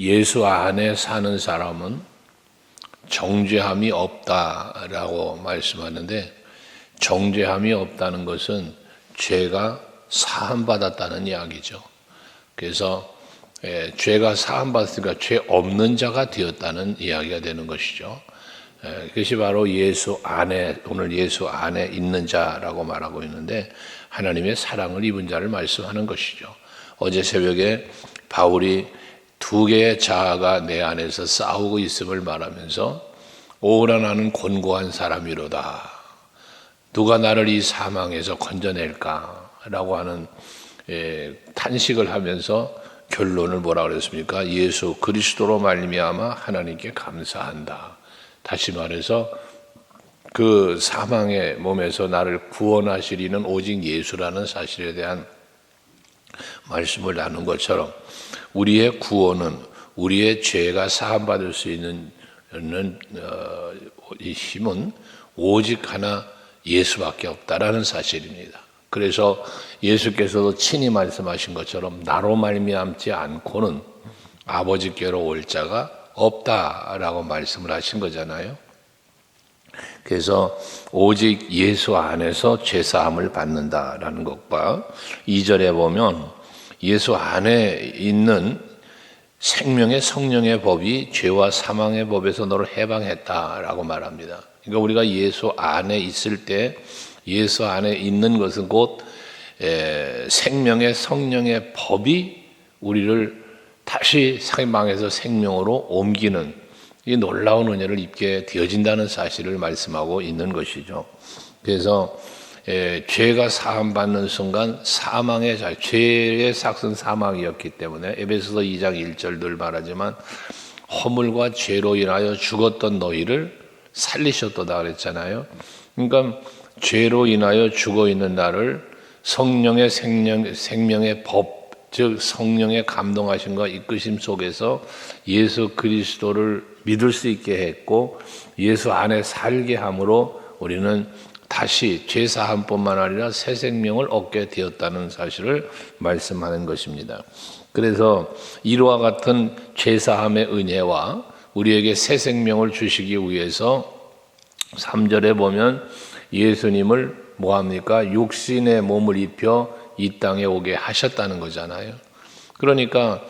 예수 안에 사는 사람은 정죄함이 없다라고 말씀하는데, 정죄함이 없다는 것은 죄가 사함받았다는 이야기죠. 그래서 죄가 사함받았으니까 죄 없는 자가 되었다는 이야기가 되는 것이죠. 그것이 바로 예수 안에, 오늘 예수 안에 있는 자라고 말하고 있는데, 하나님의 사랑을 입은 자를 말씀하는 것이죠. 어제 새벽에 바울이 두 개의 자아가 내 안에서 싸우고 있음을 말하면서, 오라 나는 곤고한 사람이로다, 누가 나를 이 사망에서 건져낼까 라고 하는 탄식을 하면서 결론을 뭐라 그랬습니까? 예수 그리스도로 말미암아 하나님께 감사한다. 다시 말해서 그 사망의 몸에서 나를 구원하시리는 오직 예수라는 사실에 대한 말씀을 나눈 것처럼, 우리의 구원은, 우리의 죄가 사함받을 수 있는 이 힘은 오직 하나 예수밖에 없다라는 사실입니다. 그래서 예수께서도 친히 말씀하신 것처럼 나로 말미암지 않고는 아버지께로 올 자가 없다라고 말씀을 하신 거잖아요. 그래서 오직 예수 안에서 죄사함을 받는다라는 것과, 2절에 보면 예수 안에 있는 생명의 성령의 법이 죄와 사망의 법에서 너를 해방했다라고 말합니다. 그러니까 우리가 예수 안에 있을 때, 예수 안에 있는 것은 곧 생명의 성령의 법이 우리를 다시 사망에서 생명으로 옮기는 이 놀라운 은혜를 입게 되어진다는 사실을 말씀하고 있는 것이죠. 그래서 죄가 사함받는 순간 사망의 죄의 삭은 사망이었기 때문에 에베소서 2장 1절 늘 말하지만, 허물과 죄로 인하여 죽었던 너희를 살리셨도다 그랬잖아요. 그러니까 죄로 인하여 죽어 있는 나를 성령의 생명의 법, 즉 성령의 감동하심과 이끄심 속에서 예수 그리스도를 믿을 수 있게 했고, 예수 안에 살게 함으로 우리는 다시 죄사함뿐만 아니라 새 생명을 얻게 되었다는 사실을 말씀하는 것입니다. 그래서 이와 같은 죄사함의 은혜와 우리에게 새 생명을 주시기 위해서 3절에 보면 예수님을 뭐합니까? 육신의 몸을 입혀 이 땅에 오게 하셨다는 거잖아요. 그러니까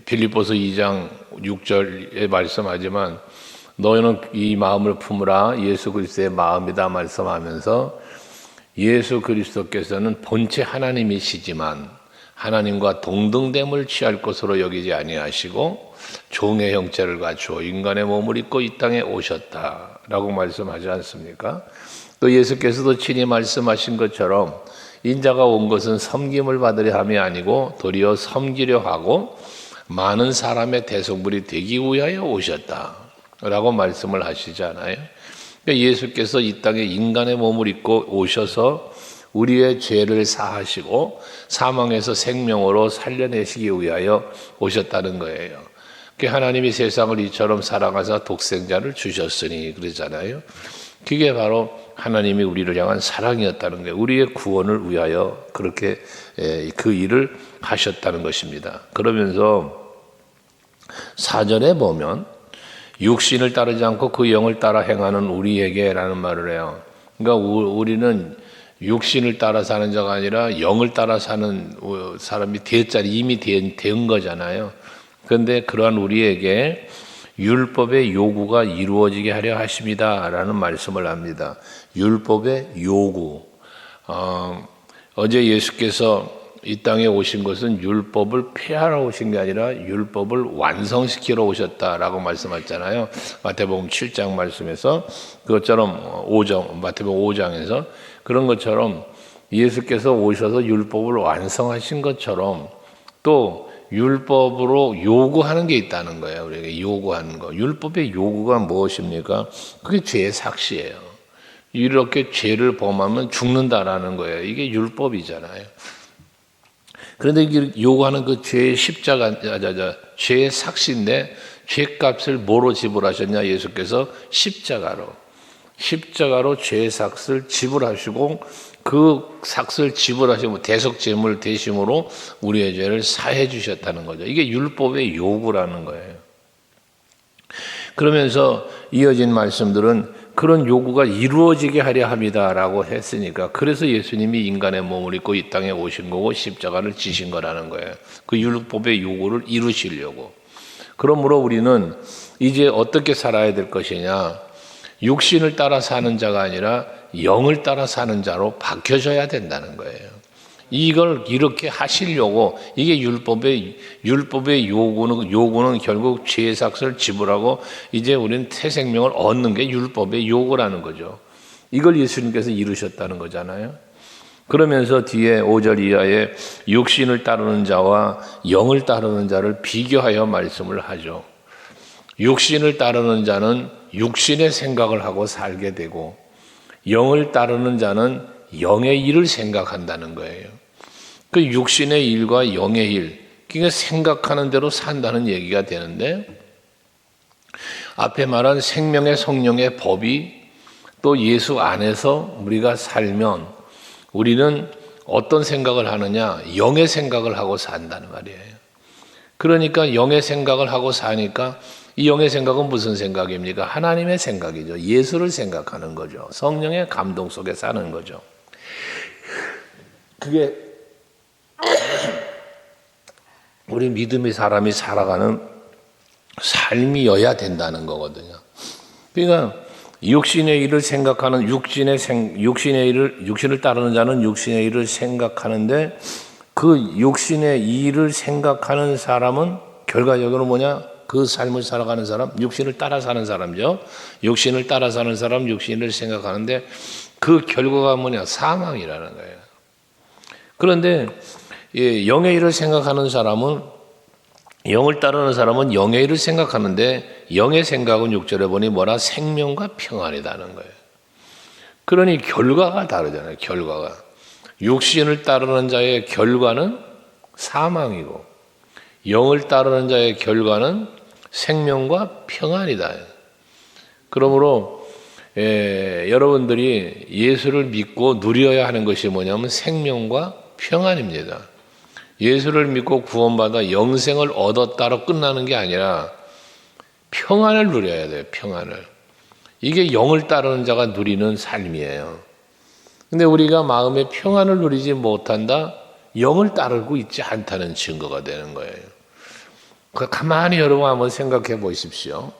빌립보서 2장 6절에 말씀하지만, 너희는 이 마음을 품으라, 예수 그리스도의 마음이다 말씀하면서, 예수 그리스도께서는 본체 하나님이시지만 하나님과 동등됨을 취할 것으로 여기지 아니하시고 종의 형체를 갖추어 인간의 몸을 입고 이 땅에 오셨다라고 말씀하지 않습니까? 또 예수께서도 친히 말씀하신 것처럼, 인자가 온 것은 섬김을 받으려 함이 아니고 도리어 섬기려 하고 많은 사람의 대속물이 되기 위하여 오셨다라고 말씀을 하시잖아요. 그러니까 예수께서 이 땅에 인간의 몸을 입고 오셔서 우리의 죄를 사하시고 사망에서 생명으로 살려내시기 위하여 오셨다는 거예요. 하나님이 세상을 이처럼 사랑하사 독생자를 주셨으니 그러잖아요. 그게 바로 하나님이 우리를 향한 사랑이었다는 거예요. 우리의 구원을 위하여 그렇게 그 일을 하셨다는 것입니다. 그러면서 4절에 보면 육신을 따르지 않고 그 영을 따라 행하는 우리에게 라는 말을 해요. 그러니까 우리는 육신을 따라 사는 자가 아니라 영을 따라 사는 사람이 이미 된 거잖아요. 그런데 그러한 우리에게 율법의 요구가 이루어지게 하려 하십니다 라는 말씀을 합니다. 율법의 요구. 어제 예수께서 이 땅에 오신 것은 율법을 폐하러 오신 게 아니라 율법을 완성시키러 오셨다라고 말씀하셨잖아요. 마태복음 7장 말씀에서 그것처럼 마태복음 5장에서 그런 것처럼 예수께서 오셔서 율법을 완성하신 것처럼 또 율법으로 요구하는 게 있다는 거예요. 우리에게 요구하는 거. 율법의 요구가 무엇입니까? 그게 죄의 삭시예요. 이렇게 죄를 범하면 죽는다라는 거예요. 이게 율법이잖아요. 그런데 이게 요구하는 그 죄의 죄의 삭시인데, 죄값을 뭐로 지불하셨냐? 예수께서 십자가로 죄의 삭을 지불하시고 그 삭슬 지불하시고 대속제물 대심으로 우리의 죄를 사해 주셨다는 거죠. 이게 율법의 요구라는 거예요. 그러면서 이어진 말씀들은 그런 요구가 이루어지게 하려 합니다라고 했으니까, 그래서 예수님이 인간의 몸을 입고 이 땅에 오신 거고 십자가를 지신 거라는 거예요. 그 율법의 요구를 이루시려고. 그러므로 우리는 이제 어떻게 살아야 될 것이냐, 육신을 따라 사는 자가 아니라 영을 따라 사는 자로 바뀌어져야 된다는 거예요. 이걸 이렇게 하시려고, 이게 율법의 요구는 결국 죄의 삭슬을 지불하고 이제 우리는 새 생명을 얻는 게 율법의 요구라는 거죠. 이걸 예수님께서 이루셨다는 거잖아요. 그러면서 뒤에 5절 이하에 육신을 따르는 자와 영을 따르는 자를 비교하여 말씀을 하죠. 육신을 따르는 자는 육신의 생각을 하고 살게 되고, 영을 따르는 자는 영의 일을 생각한다는 거예요. 그 육신의 일과 영의 일, 그러니까 생각하는 대로 산다는 얘기가 되는데, 앞에 말한 생명의 성령의 법이 또 예수 안에서 우리가 살면 우리는 어떤 생각을 하느냐, 영의 생각을 하고 산다는 말이에요. 그러니까 영의 생각을 하고 사니까 이 영의 생각은 무슨 생각입니까? 하나님의 생각이죠. 예수를 생각하는 거죠. 성령의 감동 속에 사는 거죠. 그게 우리 믿음의 사람이 살아가는 삶이어야 된다는 거거든요. 그러니까 육신의 일을 생각하는 육신을 따르는 자는 육신의 일을 생각하는데, 그 육신의 일을 생각하는 사람은 결과적으로 뭐냐? 그 삶을 살아가는 사람, 육신을 따라 사는 사람이죠. 육신을 따라 사는 사람, 육신을 생각하는데 그 결과가 뭐냐? 사망이라는 거예요. 그런데 영의 일을 생각하는 사람은, 영을 따르는 사람은 영의 일을 생각하는데, 영의 생각은 6절에 보니 뭐라? 생명과 평안이라는 거예요. 그러니 결과가 다르잖아요. 결과가. 육신을 따르는 자의 결과는 사망이고, 영을 따르는 자의 결과는 생명과 평안이다. 그러므로 여러분들이 예수를 믿고 누려야 하는 것이 뭐냐면 생명과 평안입니다. 예수를 믿고 구원받아 영생을 얻었다로 끝나는 게 아니라 평안을 누려야 돼요. 평안을. 이게 영을 따르는 자가 누리는 삶이에요. 근데 우리가 마음의 평안을 누리지 못한다? 영을 따르고 있지 않다는 증거가 되는 거예요. 가만히 여러분 한번 생각해 보십시오.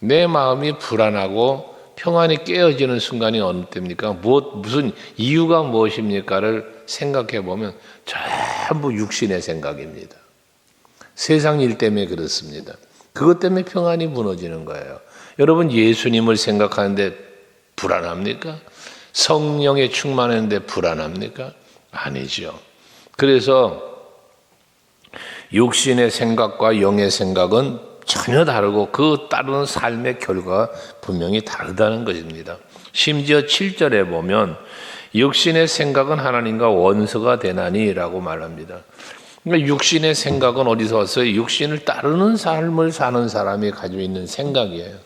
내 마음이 불안하고 평안이 깨어지는 순간이 어느 때입니까? 무슨 이유가 무엇입니까를 생각해 보면 전부 육신의 생각입니다. 세상 일 때문에 그렇습니다. 그것 때문에 평안이 무너지는 거예요. 여러분, 예수님을 생각하는데 불안합니까? 성령에 충만했는데 불안합니까? 아니죠. 그래서 육신의 생각과 영의 생각은 전혀 다르고 그 따르는 삶의 결과가 분명히 다르다는 것입니다. 심지어 7절에 보면 육신의 생각은 하나님과 원수가 되나니라고 말합니다. 그러니까 육신의 생각은 어디서 왔어요? 육신을 따르는 삶을 사는 사람이 가지고 있는 생각이에요.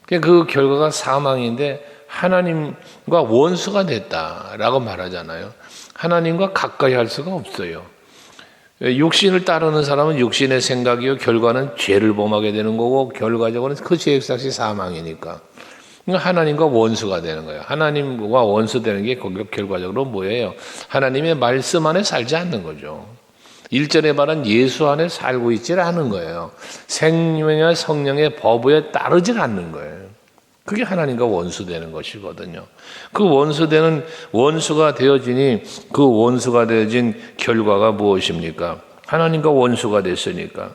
그 결과가 사망인데 하나님과 원수가 됐다라고 말하잖아요. 하나님과 가까이 할 수가 없어요. 육신을 따르는 사람은 육신의 생각이요, 결과는 죄를 범하게 되는 거고, 결과적으로는 그 죄의 삭이 사망이니까 하나님과 원수가 되는 거예요. 하나님과 원수 되는 게 결과적으로 뭐예요? 하나님의 말씀 안에 살지 않는 거죠. 1절에 말한 예수 안에 살고 있지 않은 거예요. 생명의 성령의 법에 따르지 않는 거예요. 그게 하나님과 원수되는 것이거든요. 그 원수가 되어지니 그 원수가 되어진 결과가 무엇입니까? 하나님과 원수가 됐으니까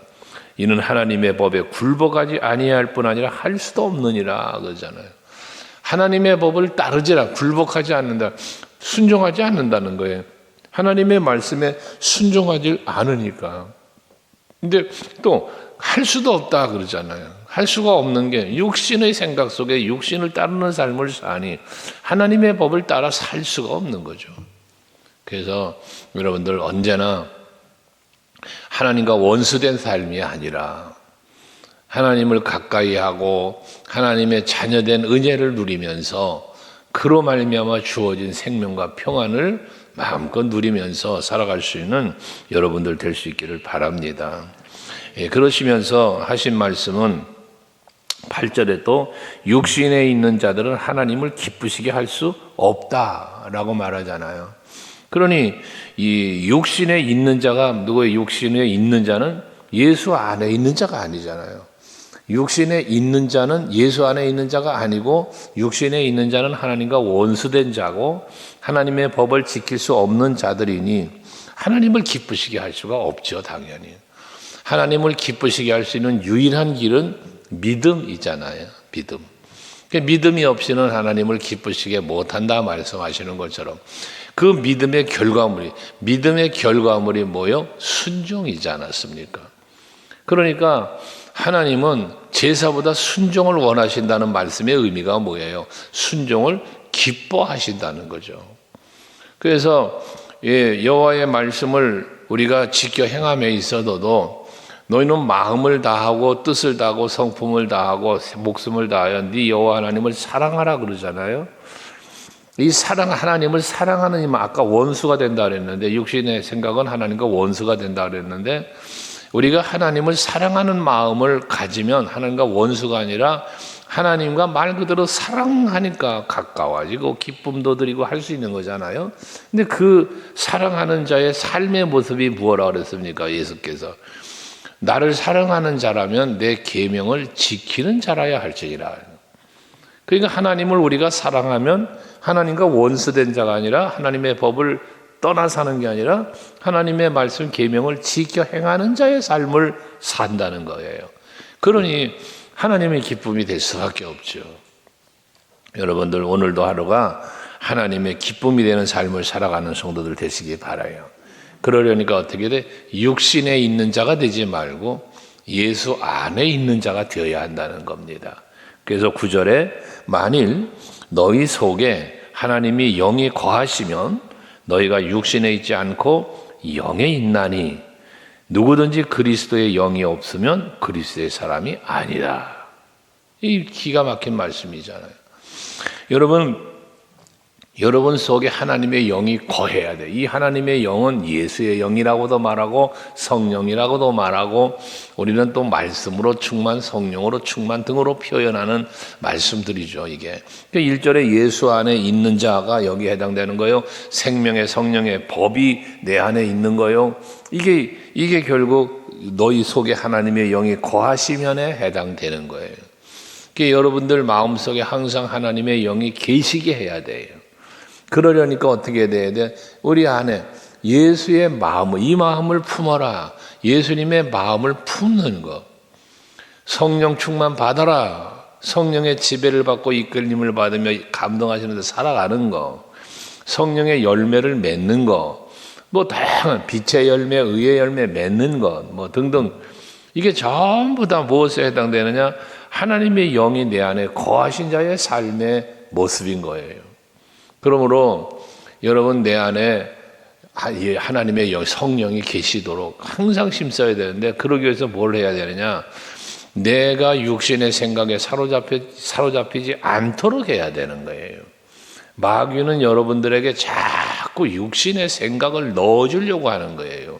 이는 하나님의 법에 굴복하지 아니할 뿐 아니라 할 수도 없느니라 그러잖아요. 하나님의 법을 따르지라, 굴복하지 않는다, 순종하지 않는다는 거예요. 하나님의 말씀에 순종하지 않으니까. 근데 또 할 수도 없다 그러잖아요. 할 수가 없는 게 육신의 생각 속에 육신을 따르는 삶을 사니 하나님의 법을 따라 살 수가 없는 거죠. 그래서 여러분들 언제나 하나님과 원수된 삶이 아니라 하나님을 가까이 하고 하나님의 자녀된 은혜를 누리면서 그로 말미암아 주어진 생명과 평안을 마음껏 누리면서 살아갈 수 있는 여러분들 될 수 있기를 바랍니다. 그러시면서 하신 말씀은 8절에 또 육신에 있는 자들은 하나님을 기쁘시게 할 수 없다라고 말하잖아요. 그러니 이 육신에 있는 자가 누구의 육신에 있는 자는 예수 안에 있는 자가 아니잖아요. 육신에 있는 자는 예수 안에 있는 자가 아니고 육신에 있는 자는 하나님과 원수된 자고 하나님의 법을 지킬 수 없는 자들이니 하나님을 기쁘시게 할 수가 없죠, 당연히. 하나님을 기쁘시게 할 수 있는 유일한 길은 믿음이잖아요, 믿음. 믿음이 없이는 하나님을 기쁘시게 못한다 말씀하시는 것처럼 그 믿음의 결과물이 뭐요? 순종이지 않았습니까? 그러니까 하나님은 제사보다 순종을 원하신다는 말씀의 의미가 뭐예요? 순종을 기뻐하신다는 거죠. 그래서 여호와의 말씀을 우리가 지켜 행함에 있어도 너희는 마음을 다하고 뜻을 다하고 성품을 다하고 목숨을 다하여 네 여호와 하나님을 사랑하라 그러잖아요. 이 하나님을 사랑하는 힘은 아까 원수가 된다 그랬는데 육신의 생각은 하나님과 원수가 된다 그랬는데 우리가 하나님을 사랑하는 마음을 가지면 하나님과 원수가 아니라 하나님과 말 그대로 사랑하니까 가까워지고 기쁨도 드리고 할 수 있는 거잖아요. 근데 그 사랑하는 자의 삶의 모습이 무엇라 그랬습니까? 예수께서 나를 사랑하는 자라면 내 계명을 지키는 자라야 할지니라. 그러니까 하나님을 우리가 사랑하면 하나님과 원수된 자가 아니라 하나님의 법을 떠나 사는 게 아니라 하나님의 말씀 계명을 지켜 행하는 자의 삶을 산다는 거예요. 그러니 하나님의 기쁨이 될 수밖에 없죠. 여러분들 오늘도 하루가 하나님의 기쁨이 되는 삶을 살아가는 성도들 되시기 바라요. 그러려니까 어떻게 돼? 육신에 있는 자가 되지 말고 예수 안에 있는 자가 되어야 한다는 겁니다. 그래서 9절에 만일 너희 속에 하나님이 영이 거하시면 너희가 육신에 있지 않고 영에 있나니 누구든지 그리스도의 영이 없으면 그리스도의 사람이 아니라. 이 기가 막힌 말씀이잖아요. 여러분 속에 하나님의 영이 거해야 돼. 이 하나님의 영은 예수의 영이라고도 말하고 성령이라고도 말하고 우리는 또 말씀으로 충만, 성령으로 충만 등으로 표현하는 말씀들이죠, 이게. 1절에 예수 안에 있는 자가 여기에 해당되는 거예요. 생명의 성령의 법이 내 안에 있는 거예요. 이게 결국 너희 속에 하나님의 영이 거하시면에 해당되는 거예요. 여러분들 마음속에 항상 하나님의 영이 계시게 해야 돼요. 그러려니까 어떻게 돼야 돼? 우리 안에 예수의 마음을, 이 마음을 품어라. 예수님의 마음을 품는 것. 성령 충만 받아라. 성령의 지배를 받고 이끌림을 받으며 감동하시면서 살아가는 것. 성령의 열매를 맺는 것. 뭐 다양한 빛의 열매, 의의 열매 맺는 것. 뭐 등등. 이게 전부 다 무엇에 해당되느냐? 하나님의 영이 내 안에 거하신 자의 삶의 모습인 거예요. 그러므로 여러분 내 안에 하나님의 영, 성령이 계시도록 항상 힘써야 되는데 그러기 위해서 뭘 해야 되느냐? 내가 육신의 생각에 사로잡히지 않도록 해야 되는 거예요. 마귀는 여러분들에게 자꾸 육신의 생각을 넣어주려고 하는 거예요.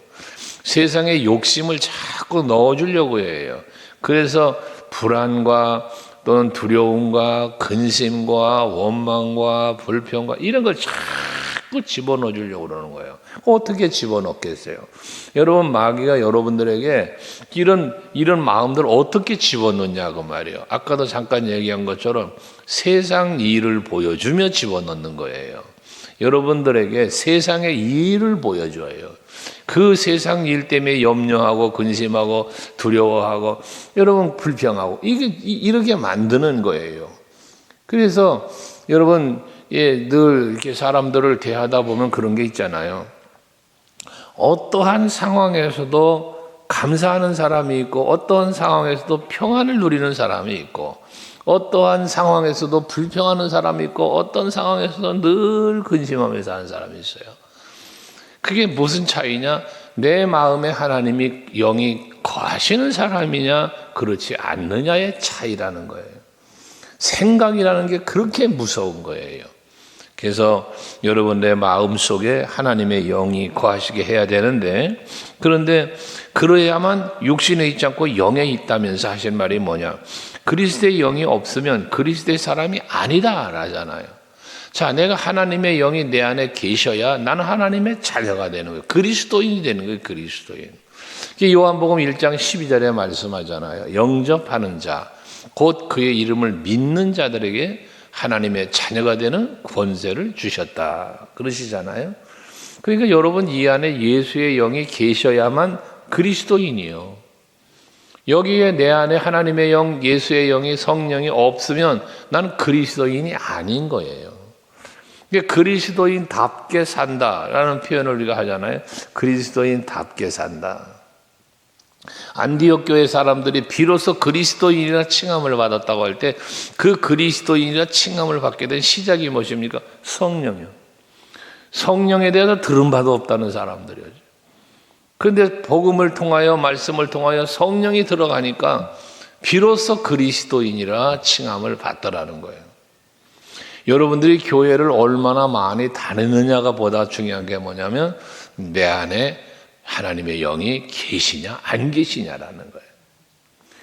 세상의 욕심을 자꾸 넣어주려고 해요. 그래서 불안과 또는 두려움과 근심과 원망과 불평과 이런 걸 자꾸 집어넣어 주려고 그러는 거예요. 어떻게 집어넣겠어요? 여러분 마귀가 여러분들에게 이런 마음들을 어떻게 집어넣냐고 말이에요. 아까도 잠깐 얘기한 것처럼 세상 일을 보여주며 집어넣는 거예요. 여러분들에게 세상의 일을 보여줘요. 그 세상 일 때문에 염려하고 근심하고 두려워하고 여러분 불평하고 이렇게 만드는 거예요. 그래서 여러분 늘 이렇게 사람들을 대하다 보면 그런 게 있잖아요. 어떠한 상황에서도 감사하는 사람이 있고 어떠한 상황에서도 평안을 누리는 사람이 있고 어떠한 상황에서도 불평하는 사람이 있고 어떤 상황에서도 늘 근심하면서 사는 사람이 있어요. 그게 무슨 차이냐? 내 마음에 하나님이 영이 거하시는 사람이냐 그렇지 않느냐의 차이라는 거예요. 생각이라는 게 그렇게 무서운 거예요. 그래서 여러분 내 마음속에 하나님의 영이 거하시게 해야 되는데, 그런데 그래야만 육신에 있지 않고 영에 있다면서 하신 말이 뭐냐? 그리스도의 영이 없으면 그리스도의 사람이 아니다 라잖아요. 자, 내가 하나님의 영이 내 안에 계셔야 나는 하나님의 자녀가 되는 거예요. 그리스도인이 되는 거예요. 그리스도인. 요한복음 1장 12절에 말씀하잖아요. 영접하는 자, 곧 그의 이름을 믿는 자들에게 하나님의 자녀가 되는 권세를 주셨다 그러시잖아요. 그러니까 여러분 이 안에 예수의 영이 계셔야만 그리스도인이요. 여기에 내 안에 하나님의 영, 예수의 영이, 성령이 없으면 나는 그리스도인이 아닌 거예요. 그리스도인답게 산다라는 표현을 우리가 하잖아요. 그리스도인답게 산다. 안디옥 교회 사람들이 비로소 그리스도인이라 칭함을 받았다고 할 때 그 그리스도인이라 칭함을 받게 된 시작이 무엇입니까? 성령이요. 성령에 대해서 들은 바도 없다는 사람들이죠. 그런데 복음을 통하여, 말씀을 통하여 성령이 들어가니까 비로소 그리스도인이라 칭함을 받더라는 거예요. 여러분들이 교회를 얼마나 많이 다니느냐가 보다 중요한 게 뭐냐면 내 안에 하나님의 영이 계시냐 안 계시냐라는 거예요.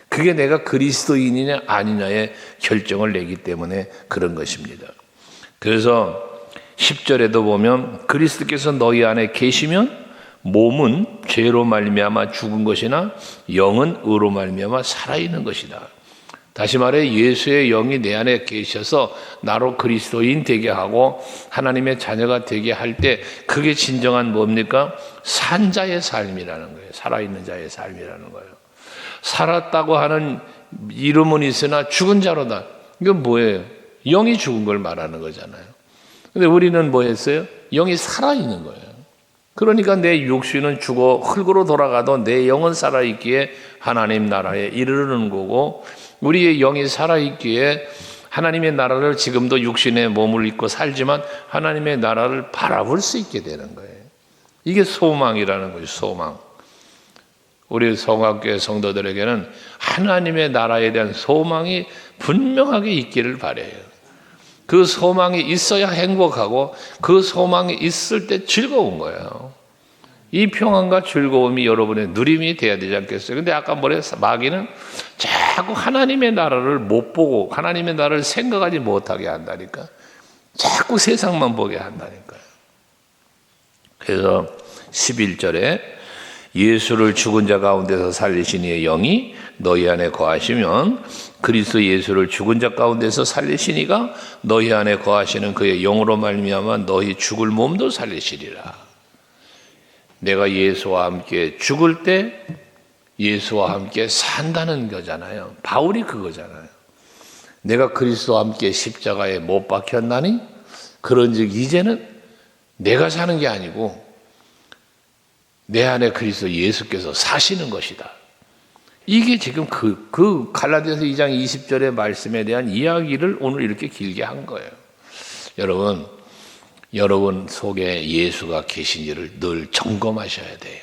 그게 내가 그리스도인이냐 아니냐의 결정을 내기 때문에 그런 것입니다. 그래서 10절에도 보면 그리스도께서 너희 안에 계시면 몸은 죄로 말미암아 죽은 것이나 영은 의로 말미암아 살아있는 것이다. 다시 말해 예수의 영이 내 안에 계셔서 나로 그리스도인 되게 하고 하나님의 자녀가 되게 할 때 그게 진정한 뭡니까? 산 자의 삶이라는 거예요. 살아있는 자의 삶이라는 거예요. 살았다고 하는 이름은 있으나 죽은 자로다. 이건 뭐예요? 영이 죽은 걸 말하는 거잖아요. 근데 우리는 뭐 했어요? 영이 살아있는 거예요. 그러니까 내 육신은 죽어 흙으로 돌아가도 내 영은 살아있기에 하나님 나라에 이르는 거고, 우리의 영이 살아있기에 하나님의 나라를 지금도 육신의 몸을 입고 살지만 하나님의 나라를 바라볼 수 있게 되는 거예요. 이게 소망이라는 거예요. 소망. 우리 성악교회 성도들에게는 하나님의 나라에 대한 소망이 분명하게 있기를 바라요. 그 소망이 있어야 행복하고 그 소망이 있을 때 즐거운 거예요. 이 평안과 즐거움이 여러분의 누림이 돼야 되지 않겠어요? 근데 아까 뭐랬어요? 마귀는 자꾸 하나님의 나라를 못 보고 하나님의 나라를 생각하지 못하게 한다니까. 자꾸 세상만 보게 한다니까요. 그래서 11절에 예수를 죽은 자 가운데서 살리신 이의 영이 너희 안에 거하시면 그리스도 예수를 죽은 자 가운데서 살리신 이가 너희 안에 거하시는 그의 영으로 말미암아 너희 죽을 몸도 살리시리라. 내가 예수와 함께 죽을 때 예수와 함께 산다는 거잖아요. 바울이 그거잖아요. 내가 그리스도와 함께 십자가에 못 박혔나니 그런즉 이제는 내가 사는 게 아니고 내 안에 그리스도 예수께서 사시는 것이다. 이게 지금 그 갈라디아서 2장 20절의 말씀에 대한 이야기를 오늘 이렇게 길게 한 거예요. 여러분 속에 예수가 계신지를 늘 점검하셔야 돼요.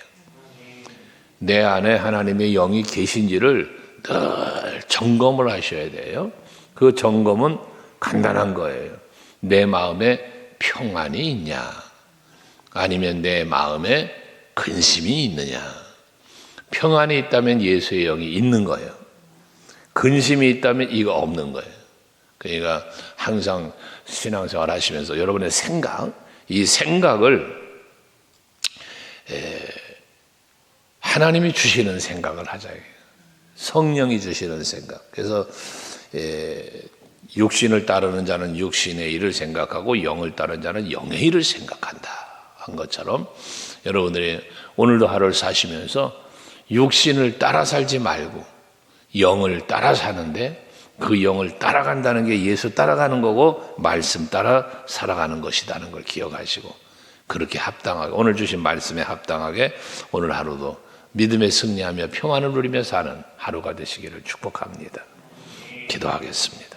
내 안에 하나님의 영이 계신지를 늘 점검을 하셔야 돼요. 그 점검은 간단한 거예요. 내 마음에 평안이 있냐? 아니면 내 마음에 근심이 있느냐? 평안이 있다면 예수의 영이 있는 거예요. 근심이 있다면 이거 없는 거예요. 그러니까 항상 신앙생활 하시면서 여러분의 이 생각을 하나님이 주시는 생각을 하자. 성령이 주시는 생각. 그래서 육신을 따르는 자는 육신의 일을 생각하고 영을 따르는 자는 영의 일을 생각한다 한 것처럼 여러분들이 오늘도 하루를 사시면서 육신을 따라 살지 말고 영을 따라 사는데 그 영을 따라간다는 게 예수 따라가는 거고 말씀 따라 살아가는 것이라는 걸 기억하시고 그렇게 합당하게 오늘 주신 말씀에 합당하게 오늘 하루도 믿음에 승리하며 평안을 누리며 사는 하루가 되시기를 축복합니다. 기도하겠습니다.